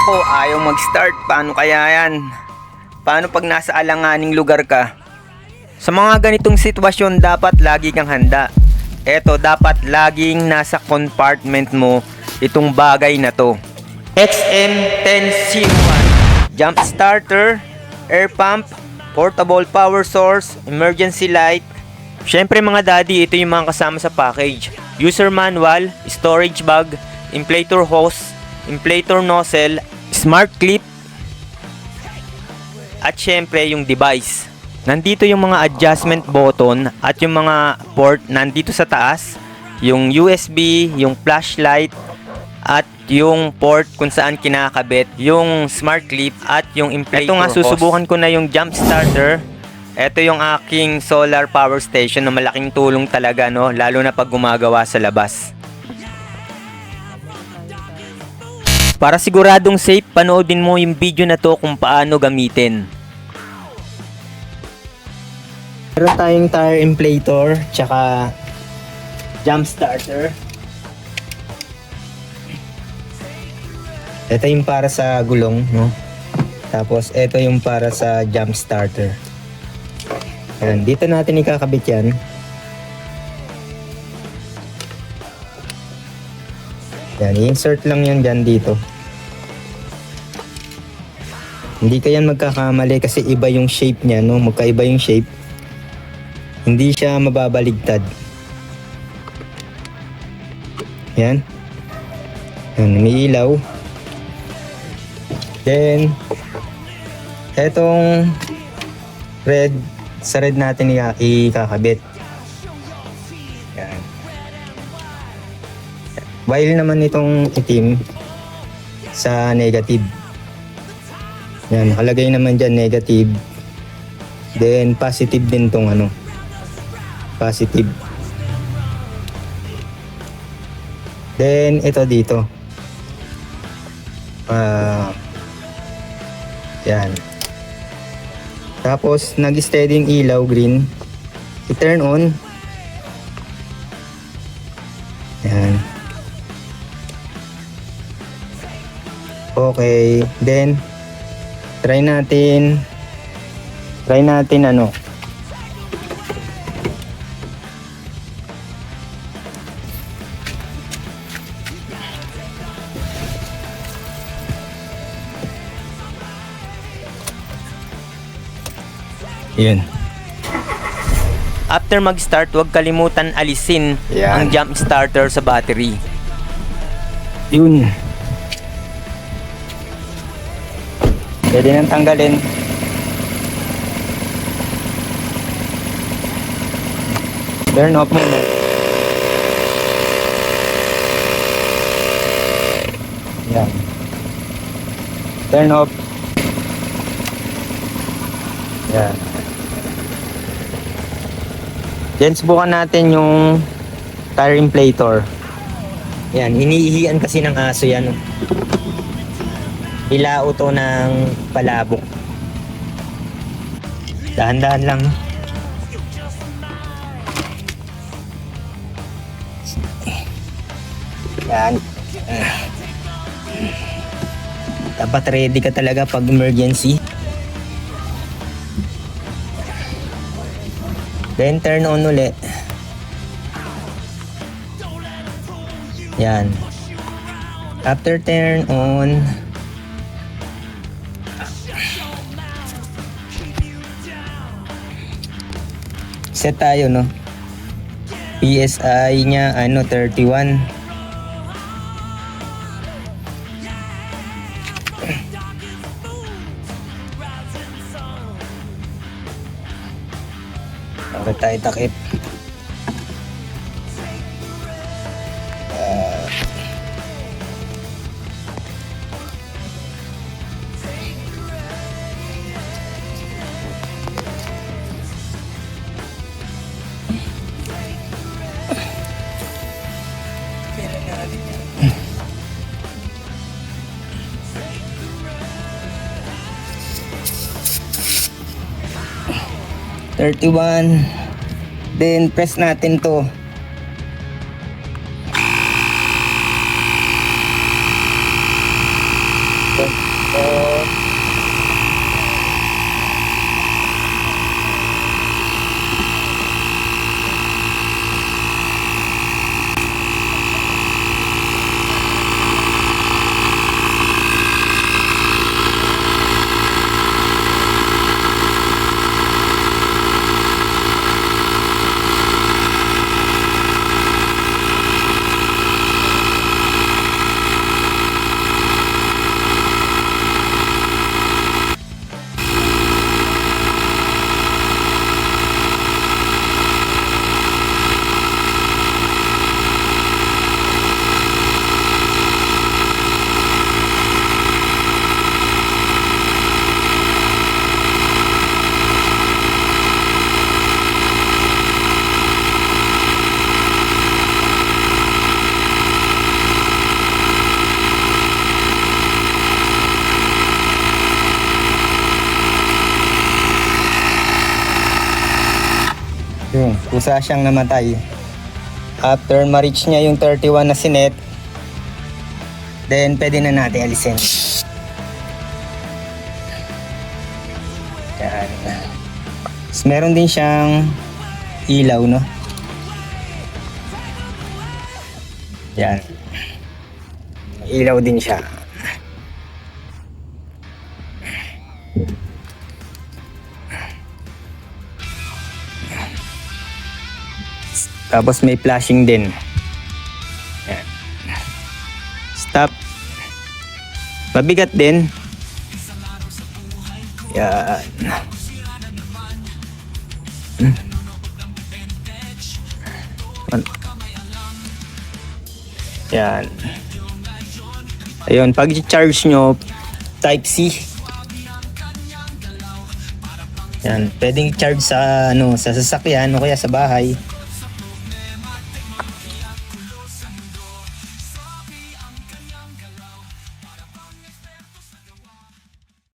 Nako, ayaw mag-start. Paano kaya yan? Paano pag nasa alanganing lugar ka? Sa mga ganitong sitwasyon, dapat lagi kang handa. Eto, dapat laging nasa compartment mo itong bagay na to. XM10C1 Jump Starter, Air Pump, Portable Power Source, Emergency Light. Syempre mga daddy, ito yung mga kasama sa package. User manual, storage bag, inflator hose, inflator nozzle, smart clip, at syempre yung device. Nandito yung mga adjustment button at yung mga port nandito sa taas, yung USB, yung flashlight, at yung port kung saan kinakabit yung smart clip at yung inflator. Ito nga, susubukan ko na yung jump starter. Ito yung aking solar power station na malaking tulong talaga, no, lalo na pag gumagawa sa labas. Para siguradong safe, panoodin mo yung video na to kung paano gamitin. Meron tayong tire inflator, tsaka jump starter. Ito yung para sa gulong, no? Tapos ito yung para sa jump starter. Ayan, dito natin ikakabit yan. Yan, i-insert lang yan dyan dito. Hindi ka yan magkakamali kasi iba yung shape niya, no? Magkaiba yung shape. Hindi siya mababaligtad. Yan. Yan, umiilaw. Then, etong red, sa red natin ikakabit. Yan. While naman itong itim sa negative. Yan, nakalagay naman dyan negative. Then positive din tong ano. Positive. Then ito dito. Yan. Tapos nag-steady yung ilaw green. I-turn on. Yan. Okay, then try natin ano. Yun. After mag-start, huwag kalimutan alisin ang jump starter sa battery. Yun. Pwede nang tanggalin. Turn off muna. Yan. Turn off. Yan. Then subukan natin yung tire inflator. Yan, iniihian kasi ng aso yan. Ilao to ng palabok. Dahan-dahan lang. Yan. Dapat ready ka talaga pag emergency. Then turn on ulit. Yan. After turn on, set tayo, no? PSI niya ano 31. Bakit tayo takip? $31. Then press natin to. kusa siyang namatay. After ma-reach niya yung 31 na sinet, then pwede na natin alisin. Yan. Tapos meron din siyang ilaw, no? Yan. May ilaw din siya. Tapos may flashing din. Yan. Stop. Mabigat din. Yan. Yan. Ayun, pag i-charge nyo, type C. Yan, pwedeng i-charge sa sa sasakyan o kaya sa bahay.